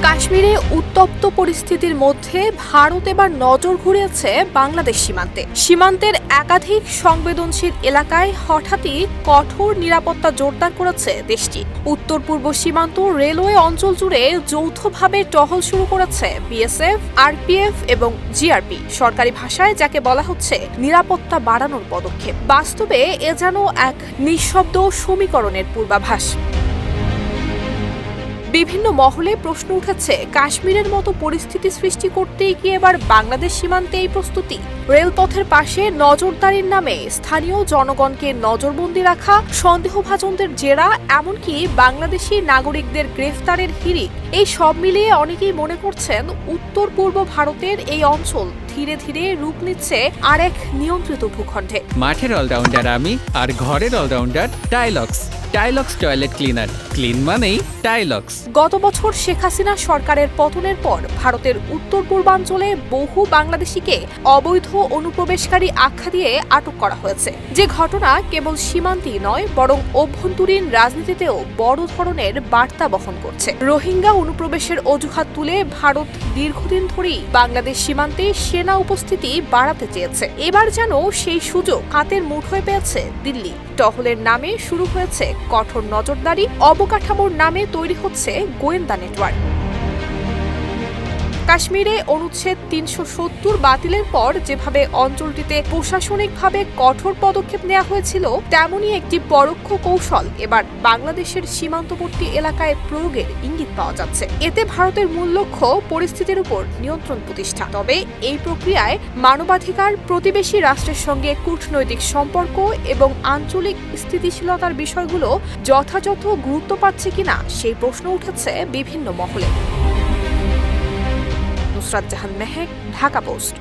কাশ্মীরে উত্তপ্ত পরিস্থিতির মধ্যে ভারত এবার নজর ঘুরিয়েছে বাংলাদেশ সীমান্তে। সীমান্তের একাধিক সংবেদনশীল এলাকায় হঠাৎই কঠোর নিরাপত্তা জোরদার করেছে দেশটি। উত্তর পূর্ব সীমান্ত রেলওয়ে অঞ্চল জুড়ে যৌথভাবে টহল শুরু করেছে বিএসএফ, আরপিএফ এবং জিআরপি। সরকারি ভাষায় যাকে বলা হচ্ছে নিরাপত্তা বাড়ানোর পদক্ষেপ। বাস্তবে এ যেন এক নিঃশব্দ সমীকরণের পূর্বাভাস। বিভিন্ন মহলে প্রশ্ন উঠেছে, কাশ্মীরের মতো পরিস্থিতি সৃষ্টি করতেই কি এবার বাংলাদেশ সীমান্তে এই প্রস্তুতি? রেলপথের পাশে নজরদারির নামে স্থানীয় জনগণকে নজরবন্দি রাখা, সন্দেহভাজনদের জেরা, এমনকি বাংলাদেশি নাগরিকদের গ্রেফতারের হিড়িক, এই সব মিলিয়ে অনেকেই মনে করছেন উত্তর পূর্ব ভারতের এই অঞ্চল ধীরে ধীরে রূপ নিচ্ছে আর এক নিয়ন্ত্রিত ভূখণ্ডে। মাঠের অলরাউন্ডার আমি, আর ঘরের allrounder Tilex. Tilex toilet cleaner, clean মানেই টাইলক্স। গত বছর শেখ হাসিনা সরকারের পতনের পর ভারতের উত্তর পূর্বাঞ্চলে বহু বাংলাদেশিকে অবৈধ অনুপ্রবেশকারী আখ্যা দিয়ে আটক করা হয়েছে, যে ঘটনা কেবল সীমান্তেই নয় বরং অভ্যন্তরীণ রাজনীতিতেও বড় ধরনের বার্তা বহন করছে। রোহিঙ্গা অনুপ্রবেশের অজুহাত তুলে ভারত দীর্ঘদিন ধরেই বাংলাদেশ সীমান্তে সেনা উপস্থিতি বাড়াতে চেয়েছে। এবার যেন সেই সুযোগ হাতের মুঠোয় পেয়েছে দিল্লি। টহলের নামে শুরু হয়েছে কঠোর নজরদারি, অবকাঠামোর নামে তৈরি হচ্ছে গোয়েন্দা নেটওয়ার্ক। কাশ্মীরে অনুচ্ছেদ ৩৭০ বাতিলের পর যেভাবে অঞ্চলটিতে প্রশাসনিকভাবে কঠোর পদক্ষেপ নেওয়া হয়েছিল, তেমনই একটি পরোক্ষ কৌশল এবার বাংলাদেশের সীমান্তবর্তী এলাকায় প্রয়োগের ইঙ্গিত পাওয়া যাচ্ছে। এতে ভারতের মূল লক্ষ্য পরিস্থিতির উপর নিয়ন্ত্রণ প্রতিষ্ঠা। তবে এই প্রক্রিয়ায় মানবাধিকার, প্রতিবেশী রাষ্ট্রের সঙ্গে কূটনৈতিক সম্পর্ক এবং আঞ্চলিক স্থিতিশীলতার বিষয়গুলো যথাযথ গুরুত্ব পাচ্ছে কিনা সেই প্রশ্ন উঠেছে বিভিন্ন মহলে। নুসরাত জাহান মেহেক, ঢাকা পোস্ট।